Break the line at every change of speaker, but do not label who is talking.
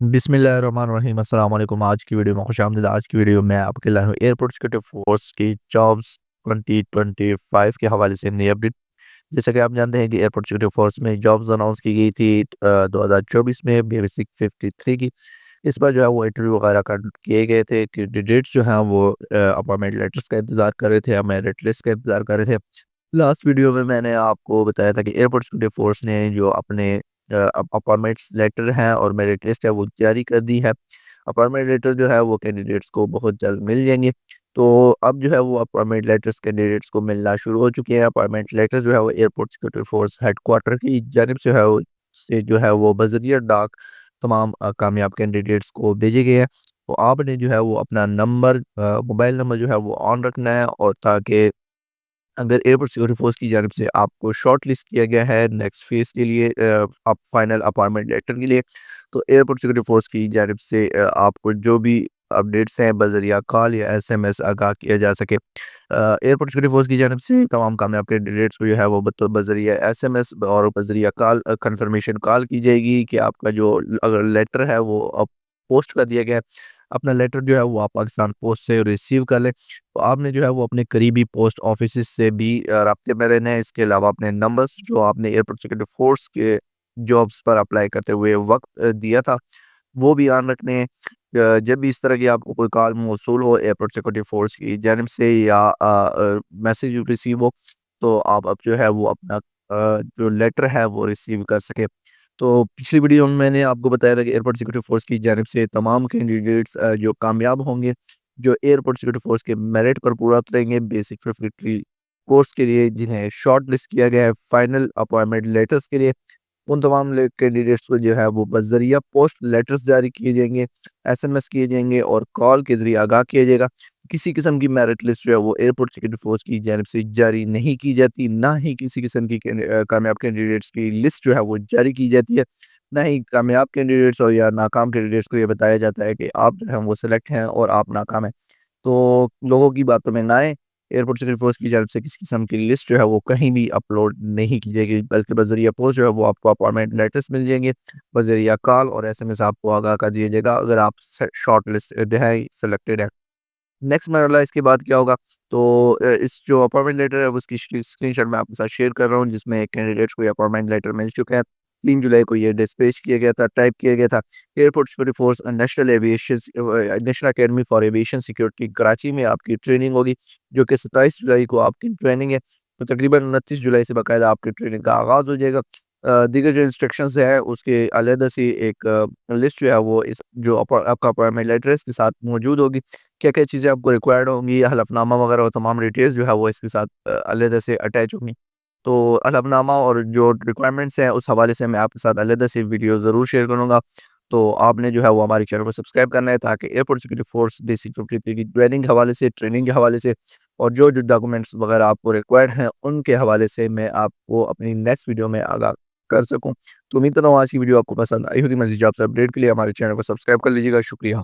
बिस्मिल्लाहिर्रहमानिर्रहीम अस्सलाम वालेकुम। आज की वीडियो में खुशामदीद। आज की वीडियो में आपके लाया हूँ एयरपोर्ट सिक्योरिटी फोर्स की जॉब्स 2025 के हवाले से नई अपडेट। जैसा कि आप जानते हैं कि एयरपोर्ट सिक्योरिटी फोर्स में जॉब्स अनाउंस की गई थी 2024 में बेसिक 53 की। इस पर जो है वो इंटरव्यू वगैरह किए गए थे। कैंडिडेट्स जो हैं वो अपॉइंटमेंट लेटर्स का इंतजार कर रहे थे या मेरिट लिस्ट का इंतजार कर रहे थे। लास्ट वीडियो में मैंने आपको बताया था कि एयरपोर्ट सिक्योरिटी फोर्स ने जो अपने अपॉइंटमेंट्स लेटर हैं और मेरिट लिस्ट है वो जारी कर दी है। अपॉइंटमेंट लेटर जो है वो कैंडिडेट्स को बहुत जल्द मिल जाएंगे। तो अब जो है वो अपॉइंटमेंट लेटर्स कैंडिडेट्स को मिलना शुरू हो चुके हैं। अपॉइंटमेंट लेटर्स जो है वो एयरपोर्ट सिक्योरिटी फोर्स हेडक्वार्टर की जानिब से जो है वो बजरिया डाक तमाम कामयाब कैंडिडेट्स को भेजे गए हैं। तो आपने जो है वो अपना नंबर मोबाइल नंबर जो है वो ऑन रखना है, और ताकि अगर एयरपोर्ट सिक्योरिटी फोर्स की जानिब से आपको शॉर्ट लिस्ट किया गया है नेक्स्ट फेज़ के लिए, आप फाइनल अपॉइंटमेंट लेटर के लिए, तो एयरपोर्ट सिक्योरिटी फोर्स की जानिब से आपको जो भी अपडेट्स हैं बज़रिया कॉल या एसएमएस आगाह किया जा सके। एयरपोर्ट सिक्योरिटी फोर्स की जानिब से तमाम कामयाब कैंडिडेट्स को जो है वो बज़रिया एसएमएस और बज़रिया कॉल कंफर्मेशन कॉल की जाएगी कि आपका जो अगर लेटर है वो अब पोस्ट कर दिया गया है। अपना लेटर जो है वो आप पाकिस्तान पोस्ट से रिसीव कर लें। तो आपने जो है वो अपने करीबी पोस्ट ऑफिस से भी राब्ते में रहना है। इसके अलावा अपने नंबर्स जो आपने एयरपोर्ट सिक्योरिटी फोर्स के जॉब्स पर अप्लाई करते हुए वक्त दिया था, वो भी ध्यान रखने हैं। जब भी इस तरह की आपको कोई कॉल मौसूल हो एयरपोर्ट सिक्योरिटी फोर्स की जानिब से या मैसेज रिसीव हो, तो आप अब जो है वो अपना जो लेटर है वो रिसीव कर सके। तो पिछली वीडियो में मैंने आपको बताया था कि एयरपोर्ट सिक्योरिटी फोर्स की जानिब से तमाम कैंडिडेट्स जो कामयाब होंगे, जो एयरपोर्ट सिक्योरिटी फोर्स के मेरिट पर पूरा उतरेंगे बेसिक 53 कोर्स के लिए, जिन्हें शॉर्ट लिस्ट किया गया है फाइनल अपॉइंटमेंट लेटर्स के लिए, उन तमाम कैंडिडेट्स को जो है वो बज़रिया पोस्ट लेटर्स जारी किए जाएंगे, एसएमएस किए जाएंगे और कॉल के ज़रिए आगाह किया जाएगा। किसी किस्म की मेरिट लिस्ट जो है वो एयरपोर्ट सिक्योरिटी फोर्स की जानिब से जारी नहीं की जाती, ना ही किसी किस्म की कामयाब कैंडिडेट्स की लिस्ट जो है वो जारी की जाती है। ना ही कामयाब कैंडिडेट्स और या नाकाम कैंडिडेट्स को ये बताया जाता है कि आप जो है वो सिलेक्ट हैं और आप नाकाम हैं। तो लोगों की बातों में ना आए। एयरपोर्ट सिक्योरिटी फोर्स की जानिब से किसी किस्म की लिस्ट जो है वो कहीं भी अपलोड नहीं की जाएगी, बल्कि बज़रिया पोस्ट जो है वो आपको अपॉइंटमेंट लेटर्स मिल जाएंगे। बज़रिया कॉल और एसएमएस आपको आगाह कर दिया जाएगा अगर आप शॉर्ट लिस्ट है सेलेक्टेड है। नेक्स्ट मरहला इसके बाद क्या होगा? तो इस जो अपॉइंटमेंट लेटर है वो उसकी स्क्रीनशॉट मैं आपके साथ शेयर कर रहा हूँ, जिसमें कैंडिडेट्स को ये अपॉइंटमेंट लेटर मिल चुका है। 3 जुलाई को ये डिस्पैच किया गया था, टाइप किया गया था। Airport security force national academy for aviation security Karachi में आपकी ट्रेनिंग होगी, जो कि 27 जुलाई को आपकी ट्रेनिंग है। तो तकरीबन 29 जुलाई से बाकायदा आपकी ट्रेनिंग का आगाज़ हो जाएगा। दीगर जो इंस्ट्रक्शंस है उसके अलहदा से एक लिस्ट जो है वो इस जो आपका अपॉइंटमेंट लेटर है इसके साथ मौजूद होगी। क्या-क्या चीज़ें आपको रिक्वायर्ड होंगी, हलफनामा वगैरह और तमाम डिटेल्स जो है वो इसके साथ अलहदा से अटैच होंगी। तो हलफनामा और जो रिक्वायरमेंट्स हैं उस हवाले से मैं आपके साथ अलहदा से वीडियो ज़रूर शेयर करूँगा। तो आपने जो है वो हमारे चैनल को सब्सक्राइब करना है, ताकि एयरपोर्ट सिक्योरिटी फोर्स बेसिक 53 की ट्रेनिंग के हवाले से, ट्रेनिंग के हवाले से और जो-जो डॉक्यूमेंट्स वगैरह आपको रिक्वायर्ड हैं उनके हवाले से मैं आपको अपनी नेक्स्ट वीडियो में आगाह कर सकूँ। तो उम्मीद करता हूँ आज की वीडियो आपको पसंद आई होगी। मज़ीद आपसे अपडेट के लिए हमारे चैनल को सब्सक्राइब कर लीजिएगा। शुक्रिया।